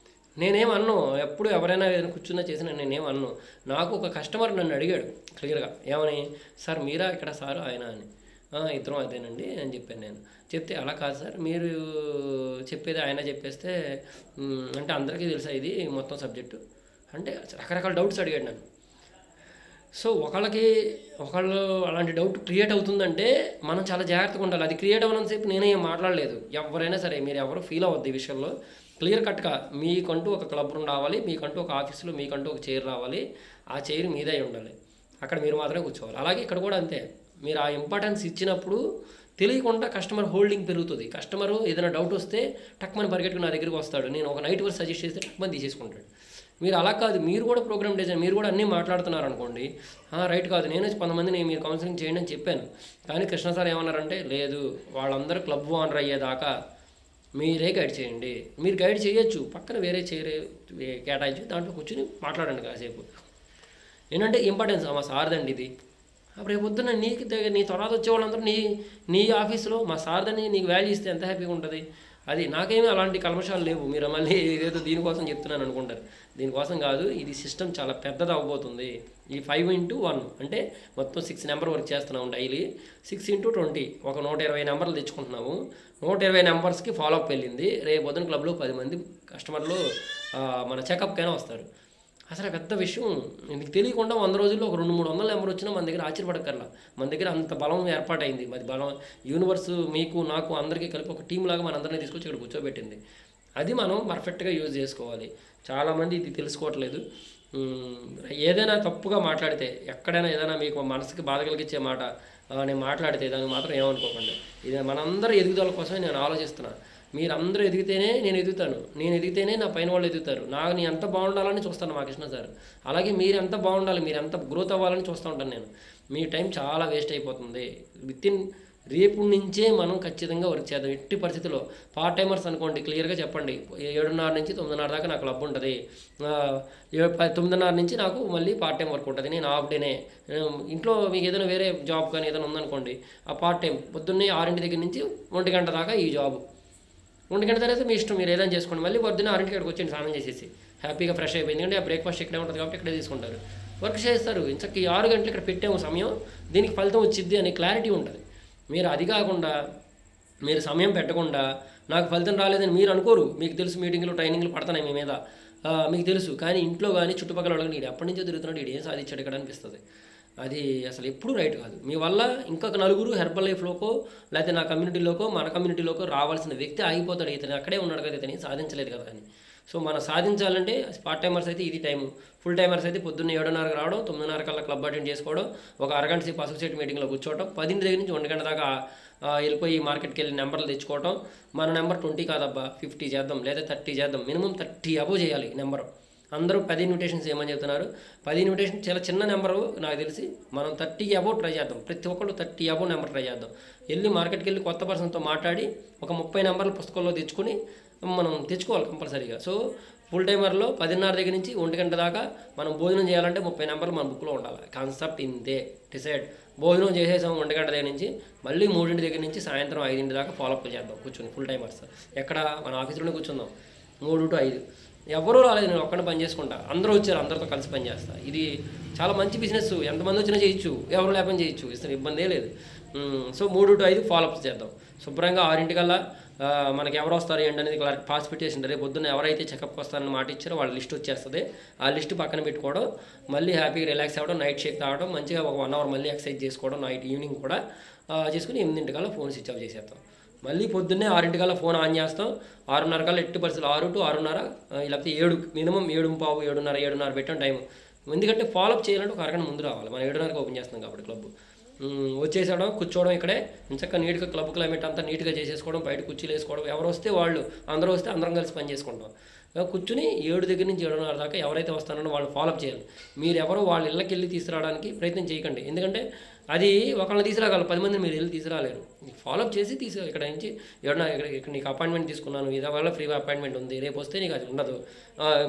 నేనేమన్ను, ఎప్పుడు ఎవరైనా ఏదైనా కూర్చున్నా చేసినా నేనేమన్ను. నాకు ఒక కస్టమర్ నన్ను అడిగాడు క్లియర్గా, ఏమని, సార్ మీరా ఇక్కడ సార్ ఆయన అని. ఇద్దరం అదేనండి అని చెప్పాను. నేను చెప్తే అలా కాదు సార్, మీరు చెప్పేది ఆయన చెప్పేస్తే అంటే అందరికీ తెలుసా ఇది మొత్తం సబ్జెక్టు అంటే రకరకాల డౌట్స్ అడిగాడు నన్ను. సో ఒకళ్ళు అలాంటి డౌట్ క్రియేట్ అవుతుందంటే మనం చాలా జాగ్రత్తగా ఉండాలి. అది క్రియేట్ అవ్వనంతసేపు నేనేం మాట్లాడలేదు. ఎవరైనా సరే మీరు ఎవరు ఫీల్ అవ్వద్దు ఈ విషయంలో. క్లియర్ కట్గా మీకంటూ ఒక క్లబ్ రావాలి, మీకంటూ ఒక ఆఫీసులో మీకంటూ ఒక చైర్ రావాలి, ఆ చైర్ మీదే ఉండాలి, అక్కడ మీరు మాత్రమే కూర్చోవాలి. అలాగే ఇక్కడ కూడా అంతే, మీరు ఆ ఇంపార్టెన్స్ ఇచ్చినప్పుడు తెలియకుండా కస్టమర్ హోల్డింగ్ పెరుగుతుంది. కస్టమరు ఏదైనా డౌట్ వస్తే టక్మని పరిగెట్టుకుని నా దగ్గరికి వస్తాడు, నేను ఒక నైట్ వరకు సజెస్ట్ చేస్తే టక్మని తీసేసుకుంటాడు. మీరు అలా కాదు, మీరు కూడా ప్రోగ్రామ్ డిజైన్, మీరు కూడా అన్నీ మాట్లాడుతున్నారు అనుకోండి, రైట్ కాదు. నేను కొంతమందిని మీరు కౌన్సిలింగ్ చేయండి అని చెప్పాను, కానీ కృష్ణ సార్ ఏమన్నారంటే, లేదు వాళ్ళందరూ క్లబ్ ఓనర్ అయ్యేదాకా మీరే గైడ్ చేయండి. మీరు గైడ్ చేయొచ్చు, పక్కన వేరే కేటాయించి దాంట్లో కూర్చొని మాట్లాడండి కాసేపు. ఏంటంటే ఇంపార్టెన్స్ మా సార్దండి ఇది. అప్పుడు రేపు పొద్దున్న నీ తర్వాత వచ్చే వాళ్ళందరూ నీ ఆఫీస్లో మా సార్దని నీకు వాల్యూ ఇస్తే ఎంత హ్యాపీగా ఉంటుంది. అది నాకేమీ అలాంటి కల్మషాలు లేవు. మీరు మళ్ళీ ఏదో దీనికోసం చెప్తున్నాను అనుకుంటారు. దీనికోసం కాదు, ఇది సిస్టమ్ చాలా పెద్దది అవ్వబోతుంది. ఈ 5x1 అంటే మొత్తం 6 నెంబర్ వర్క్ చేస్తున్నాము డైలీ. 6x20 ఒక 120 నెంబర్లు తెచ్చుకుంటున్నాము. 120 నెంబర్స్కి ఫాలోఅప్ వెళ్ళింది. రేపు పొద్దున క్లబ్లో 10 మంది కస్టమర్లు మన చెకప్కైనా వస్తారు. అసలు పెద్ద విషయం మీకు తెలియకుండా 100 రోజుల్లో ఒక 200-300 నెంబర్ వచ్చినా మన దగ్గర ఆశ్చర్యపడక్కర్లా. మన దగ్గర అంత బలం ఏర్పాటైంది. అది బలం యూనివర్స్ మీకు నాకు అందరికీ కలిపి ఒక టీం లాగా మనందరినీ తీసుకొచ్చి ఇక్కడ కూర్చోబెట్టింది. అది మనం పర్ఫెక్ట్గా యూజ్ చేసుకోవాలి. చాలామంది ఇది తెలుసుకోవట్లేదు. ఏదైనా తప్పుగా మాట్లాడితే, ఎక్కడైనా ఏదైనా మీకు మనసుకి బాధ కలిగించే మాట నేను మాట్లాడితే దానికి మాత్రం ఏమనుకోకండి. ఇది మనందరూ ఎదుగుదల కోసమే నేను ఆలోచిస్తున్నాను. మీరందరూ ఎదిగితేనే నేను ఎదుగుతాను, నేను ఎదిగితేనే నా పైన వాళ్ళు ఎదుగుతారు. నేను ఎంత బాగుండాలని చూస్తాను మా కృష్ణ సార్. అలాగే మీరు ఎంత బాగుండాలి, మీరు ఎంత గ్రోత్ అవ్వాలని చూస్తూ ఉంటాను నేను. మీ టైం చాలా వేస్ట్ అయిపోతుంది. రేపు నుంచే మనం ఖచ్చితంగా వర్క్ చేద్దాం. ఎట్టి పరిస్థితుల్లో పార్ట్ టైమర్స్ అనుకోండి, క్లియర్గా చెప్పండి. 7:30 నుంచి 9:30 దాకా నాకు క్లబ్ ఉంటుంది. 9:30 నుంచి నాకు మళ్ళీ పార్ట్ టైం వర్క్ ఉంటుంది. నేను హాఫ్ డేనే. ఇంట్లో మీకు ఏదైనా వేరే జాబ్ కానీ ఏదైనా ఉందనుకోండి, ఆ పార్ట్ టైం పొద్దున్నే 6 దగ్గర నుంచి 1 గంట దాకా ఈ జాబ్. 1 గంట తర్వాత మీ ఇష్టం, మీరు ఏదైనా చేసుకోండి. మళ్ళీ పొద్దున్న 6 గంటలకు వచ్చేయండి స్నానం చేసేసి, హ్యాపీగా ఫ్రెష్ అయిపోయింది. ఎందుకంటే ఆ బ్రేక్ఫాస్ట్ ఇక్కడే ఉంటుంది కాబట్టి ఇక్కడే తీసుకుంటారు. వర్క్ చేస్తారు. ఇంచక్క ఈ 6 గంటలు ఇక్కడ పెట్టాము సమయం, దీనికి ఫలితం వచ్చిద్ది అనే క్లారిటీ ఉంటుంది. మీరు అది కాకుండా మీరు సమయం పెట్టకుండా నాకు ఫలితం రాలేదని మీరు అనుకోరు. మీకు తెలుసు మీటింగ్లు ట్రైనింగ్లు పడుతున్నాయి మీ మీద, మీకు తెలుసు. కానీ ఇంట్లో కానీ చుట్టుపక్కల వాళ్ళకి నీడు ఎప్పటి నుంచో తిరుగుతున్నాడు, వీడు ఏం సాధించాడు ఇక్కడ అనిపిస్తుంది. అది అసలు ఎప్పుడూ రైట్ కాదు. మీ వల్ల ఇంకొక నలుగురు హెర్బల్ లైఫ్లోకో లేకపోతే నా కమ్యూనిటీలోకో మన కమ్యూనిటీలోకో రావాల్సిన వ్యక్తి ఆగిపోతాడు. ఇతను అక్కడే ఉన్నాడు కదా, ఇతని సాధించలేదు కదా అని. సో మనం సాధించాలంటే పార్ట్ టైమర్స్ అయితే ఇది టైము, ఫుల్ టైమర్స్ అయితే పొద్దున్న 7:30కి రావడం, 9:30 కల్లా క్లబ్ అటెండ్ చేసుకోవడం, ఒక అరగంట సేపు అసోసియేట్ మీటింగ్లో కూర్చోవడం, 10 దగ్గర నుంచి 1 గంట దాకా వెళ్ళిపోయి మార్కెట్కి వెళ్ళి నెంబర్లు తెచ్చుకోవడం. మన నెంబర్ 20 కాదబ్బా 50 చేద్దాం లేదా 30 చేద్దాం. మినిమం 30 అబోవ్ చేయాలి నెంబరు. అందరూ 10 ఇన్విటేషన్స్ ఏమని చెప్తున్నారు. 10 ఇన్విటేషన్ చాలా చిన్న నెంబరు నాకు తెలిసి. మనం 30 అబోవ్ ట్రై చేద్దాం. ప్రతి ఒక్కళ్ళు 30 అబోవ్ నెంబర్ ట్రై చేద్దాం. వెళ్ళి మార్కెట్కి వెళ్ళి కొత్త పర్సన్తో మాట్లాడి ఒక 30 నెంబర్లు పుస్తకంలో తెచ్చుకొని మనం తెచ్చుకోవాలి కంపల్సరీగా. సో ఫుల్ టైమర్లో 10:30 దగ్గర నుంచి 1 గంట దాకా మనం భోజనం చేయాలంటే 30 నెంబర్లు మన బుక్లో ఉండాలి. కాన్సెప్ట్ ఇంతే, డిసైడ్. భోజనం చేసేసాం 1 గంట దగ్గర నుంచి, మళ్ళీ 3 దగ్గర నుంచి సాయంత్రం 5 దాకా ఫాలోఅప్ చేద్దాం కూర్చొని ఫుల్ టైమర్స్. ఎక్కడ మన ఆఫీసులోనే కూర్చుందాం 3 to 5. ఎవరూ రాలేదు, నేను ఒక్కడే పని చేసుకుంటా. అందరూ వచ్చారు, అందరితో కలిసి పని చేస్తా. ఇది చాలా మంచి బిజినెస్. ఎంతమంది వచ్చినా చేయొచ్చు, ఎవరు లేకపోయినా చేయొచ్చు, ఇస్తాను, ఇబ్బందే లేదు. సో 3 to 5 ఫాలోఅప్స్ చేద్దాం శుభ్రంగా. 6 కల్లా మనకి ఎవరు వస్తారు ఏంటి అనేది పాస్ పెట్టేసింటారు. రేపు పొద్దున్న ఎవరైతే చెకప్కి వస్తారని మాట ఇచ్చారో వాళ్ళ లిస్ట్ వచ్చేస్తుంది. ఆ లిస్ట్ పక్కన పెట్టుకోవడం, మళ్ళీ హ్యాపీగా రిలాక్స్ అవ్వడం, నైట్ షేక్ తాగడం, మంచిగా ఒక 1 hour మళ్ళీ ఎక్సర్సైజ్ చేసుకోవడం, నైట్ ఈవినింగ్ కూడా చేసుకుని 8 కల్లా ఫోన్ స్విచ్ ఆఫ్ చేసేస్తాం. మళ్ళీ పొద్దున్నే 6 కల్లా ఫోన్ ఆన్ చేస్తాం. 6:30 కల్లా ఎట్టి పరిస్థితులు 6 to 6:30 లేకపోతే 7, మినిమం 7:15, 7:30 పెట్టాం టైం. ఎందుకంటే ఫాలోఅప్ చేయాలంటే ఒక అరగంట ముందు రావాలి. మనం 7:30కి ఓపెన్ చేస్తున్నాం కాబట్టి క్లబ్. వచ్చేసడం, కూర్చోవడం, ఇక్కడే ఇంచక్క నీట్గా క్లబ్ క్లైమేట్ అంతా నీట్గా చేసేసుకోవడం, బయట కుర్చీలు వేసుకోవడం, ఎవరు వస్తే వాళ్ళు, అందరూ వస్తే అందరం కలిసి పని చేసుకుంటాం. కూర్చుని 7 దగ్గర నుంచి 7:30 దాకా ఎవరైతే వస్తారో వాళ్ళు ఫాలోఅప్ చేయాలి. మీరు ఎవరో వాళ్ళ ఇళ్ళకి వెళ్ళి తీసుకురావడానికి ప్రయత్నం చేయకండి. ఎందుకంటే అది ఒకళ్ళని తీసుకురాగలరు, 10 మందిని మీరు వెళ్ళి తీసుకురాలేరు. ఫాలోఅప్ చేసి ఇక్కడ నుంచి ఇక్కడ నీకు అపాయింట్మెంట్ తీసుకున్నాను, ఇదే వల్ల ఫ్రీ అపాయింట్మెంట్ ఉంది, రేపు వస్తే నీకు అది ఉండదు,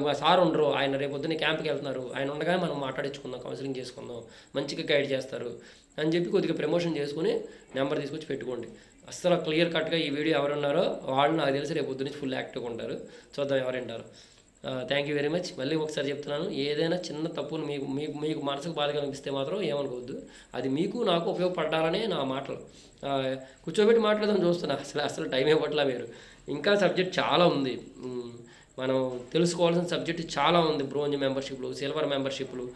మా సార్ ఉండరు, ఆయన రేపు పొద్దున్న క్యాంప్కి వెళ్తున్నారు, ఆయన ఉండగానే మనం మాట్లాడించుకుందాం, కౌన్సిలింగ్ చేసుకుందాం, మంచిగా గైడ్ చేస్తారు అని చెప్పి కొద్దిగా ప్రమోషన్ చేసుకుని నెంబర్ తీసుకొచ్చి పెట్టుకోండి. అస్సలు క్లియర్ కట్గా ఈ వీడియో ఎవరున్నారో వాళ్ళు నాకు తెలిసి రేపు పొద్దున్న ఫుల్ యాక్టివ్గా ఉంటారు. చూద్దాం ఎవరుంటారు. Thank you very much. మళ్ళీ ఒకసారి చెప్తున్నాను, ఏదైనా చిన్న తప్పును మీకు మనసుకు బాధ కనిపిస్తే మాత్రం ఏమనుకోవద్దు. అది మీకు నాకు ఉపయోగపడాలనే నా మాటలు. కూర్చోబెట్టి మాట్లాడదాం చూస్తున్నా, అసలు టైం ఇవ్వట్లా మీరు. ఇంకా సబ్జెక్ట్ చాలా ఉంది, మనం తెలుసుకోవాల్సిన సబ్జెక్ట్ చాలా ఉంది. బ్రోంజ్ మెంబర్షిప్లు, సిల్వర్ మెంబర్షిప్లు,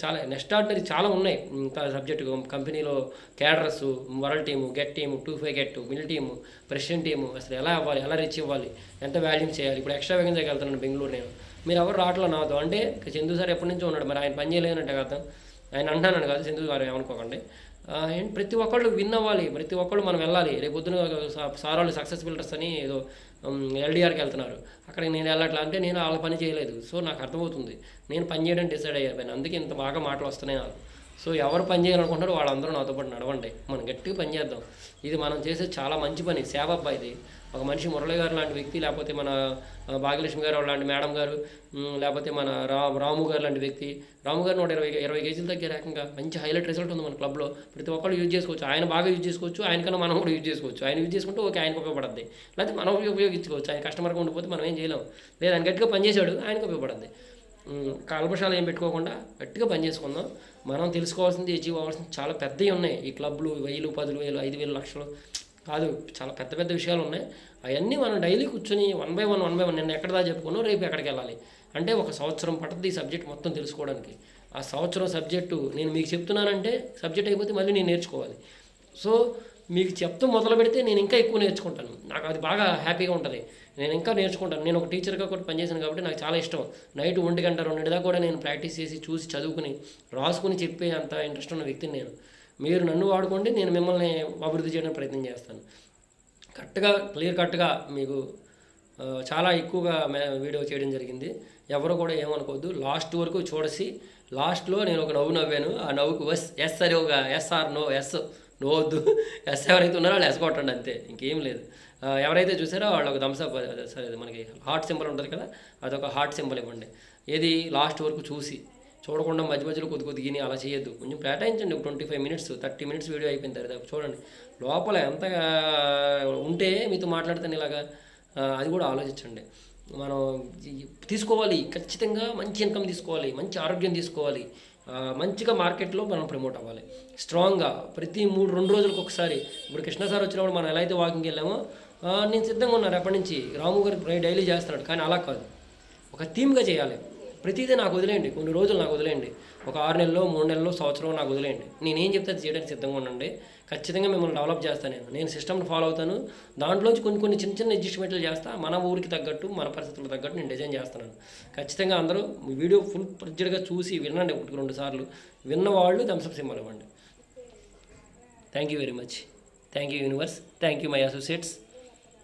చాలా నెక్స్ట్ ఆర్డినరీ చాలా ఉన్నాయి. ఇంకా సబ్జెక్టు కంపెనీలో cadres, world team, get team, 2-5 get, mil team, president team, అసలు ఎలా అవ్వాలి, ఎలా రీచ్ ఇవ్వాలి, ఎంత వాల్యూమ్ చేయాలి. ఇప్పుడు ఎక్స్ట్రా వేగంగా వెళ్తున్నాను బెంగళూరు నేను. మీరు ఎవరు రావట్లా నాతో అంటే చందు సార్ ఎప్పటి నుంచో ఉన్నాడు, మరి ఆయన పని చేయలేనంటే కదా ఆయన అంటున్నాను కాదు, చందు గారు ఏమనుకోకండి. ప్రతి ఒక్కళ్ళు విన్ అవ్వాలి, ప్రతి ఒక్కళ్ళు మనం వెళ్ళాలి. రేపు పొద్దున సార్ వాళ్ళు సక్సెస్ బిల్డర్స్ అని ఏదో LDRకి వెళ్తున్నారు, అక్కడికి నేను వెళ్ళట్లా అంటే నేను వాళ్ళ పని చేయలేదు. సో నాకు అర్థమవుతుంది, నేను పని చేయడానికి డిసైడ్ అయ్యాను, అందుకే ఇంత బాగా మాటలు వస్తున్నాయి నాకు. సో ఎవరు పని చేయాలనుకుంటారో వాళ్ళందరూ నాతో పాటు నడవండి, మనం గట్టిగా పని చేద్దాం. ఇది మనం చేసే చాలా మంచి పని, సేవ అబ్బా ఇది. ఒక మనిషి మురళి గారు లాంటి వ్యక్తి, లేకపోతే మన భాగ్యలక్ష్మి గారు లాంటి మేడం గారు, లేకపోతే మన రాము గారు లాంటి వ్యక్తి, రాము గారు 120 కేజీలు తగ్గారు ఏకంగా. మంచి హైలైట్ రిజల్ట్ ఉంది మన క్లబ్లో. ప్రతి ఒక్కళ్ళు యూజ్ చేసుకోవచ్చు. ఆయన బాగా యూజ్ చేసుకోవచ్చు, ఆయనకన్నా మనం కూడా యూజ్ చేసుకోవచ్చు. ఆయన యూజ్ చేసుకుంటే ఓకే, ఆయనకు ఉపయోగపడుద్ది. లేకపోతే మనం ఉపయోగించుకోవచ్చు. ఆయన కస్టమర్గా ఉండిపోతే మనం ఏం చేయలేం. లేదా ఆయన గట్టిగా పనిచేశాడు, ఆయనకు ఉపయోగపడుద్ది. కల్మషాలు ఏం పెట్టుకోకుండా గట్టిగా పనిచేసుకుందాం. మనం తెలుసుకోవాల్సింది, అచీవ్ అవ్వాల్సింది చాలా పెద్దవి ఉన్నాయి. ఈ క్లబ్లు 1000, 10,000, 5,000, లక్షలు కాదు, చాలా పెద్ద పెద్ద విషయాలు ఉన్నాయి. అవన్నీ మనం డైలీ కూర్చొని 1 by 1 నిన్న ఎక్కడ దా చెప్పుకున్నాం, రేపు ఎక్కడికి వెళ్ళాలి అంటే 1 సంవత్సరం పడుతుంది ఈ సబ్జెక్ట్ మొత్తం తెలుసుకోవడానికి. ఆ సంవత్సరం సబ్జెక్టు నేను మీకు చెప్తున్నానంటే సబ్జెక్ట్ అయిపోతే మళ్ళీ నేను నేర్చుకోవాలి. సో మీకు చెప్తూ మొదలు పెడితే నేను ఇంకా ఎక్కువ నేర్చుకుంటాను. నాకు అది బాగా హ్యాపీగా ఉంటుంది. నేను ఇంకా నేర్చుకుంటాను. నేను ఒక టీచర్గా కూడా పనిచేశాను కాబట్టి నాకు చాలా ఇష్టం. నైట్ 1 గంట 2 దాకా కూడా నేను ప్రాక్టీస్ చేసి, చూసి, చదువుకుని, రాసుకుని చెప్పే అంత ఇంట్రెస్ట్ ఉన్న వ్యక్తిని నేను. మీరు నన్ను వాడుకోండి, నేను మిమ్మల్ని అభివృద్ధి చేయడానికి ప్రయత్నం చేస్తాను. క్లియర్ కట్గా మీకు చాలా ఎక్కువగా వీడియో చేయడం జరిగింది. ఎవరు కూడా ఏమనుకోవద్దు. లాస్ట్ వరకు చూడసి లాస్ట్లో నేను ఒక నవ్వు నవ్వాను. ఆ నవ్వుకు ఎస్ సరే, ఒక ఎస్ఆర్ నో, ఎస్ నో వద్దు. ఎస్ ఎవరైతే ఉన్నారో వాళ్ళు ఎస్ కొట్టండి, అంతే, ఇంకేం లేదు. ఎవరైతే చూసారో వాళ్ళు ఒక థమ్స్అప్, సరే మనకి హార్ట్ సింబల్ ఉంటుంది కదా, అదొక హార్ట్ సింబల్ ఇవ్వండి. ఏది లాస్ట్ వరకు చూడకుండా మధ్య మధ్యలో కొద్దిగిని అలా చేయొద్దు. కొంచెం కేటాయించండి. ఒక 25 minutes 30 minutes వీడియో అయిపోయిన తర్వాత చూడండి. లోపల ఎంత ఉంటే మీతో మాట్లాడుతాను ఇలాగా, అది కూడా ఆలోచించండి. మనం తీసుకోవాలి, ఖచ్చితంగా మంచి ఇన్కమ్ తీసుకోవాలి, మంచి ఆరోగ్యం తీసుకోవాలి, మంచిగా మార్కెట్లో మనం ప్రమోట్ అవ్వాలి స్ట్రాంగ్గా. ప్రతి 2 రోజులకు ఒకసారి. ఇప్పుడు కృష్ణ సార్ వచ్చినప్పుడు మనం ఎలా అయితే వాకింగ్కి వెళ్ళామో, నేను సిద్ధంగా ఉన్నాను ఎప్పటి నుంచి. రాము గారు డైలీ చేస్తున్నాడు, కానీ అలా కాదు, ఒక థీమ్గా చేయాలి. ప్రతిదీ నాకు వదిలేయండి, కొన్ని రోజులు నాకు వదిలేయండి, ఒక 6 నెలలు, 3 నెలలు, సంవత్సరం నాకు వదిలేయండి. నేనేం చెప్తే అది చేయడానికి సిద్ధంగా ఉండండి. ఖచ్చితంగా మిమ్మల్ని డెవలప్ చేస్తాను. నేను సిస్టమ్ని ఫాలో అవుతాను. దాంట్లోంచి కొన్ని చిన్న అడ్జస్ట్మెంట్లు చేస్తా. మన ఊరికి తగ్గట్టు, మన పరిస్థితులకు తగ్గట్టు నేను డిజైన్ చేస్తున్నాను. ఖచ్చితంగా అందరూ వీడియో ఫుల్ ప్రెజర్గా చూసి వినండి. 1-2 సార్లు విన్నవాళ్ళు థమ్స్అప్ సింబల్ ఇవ్వండి. Thank you very much. Thank you universe. Thank you my associates.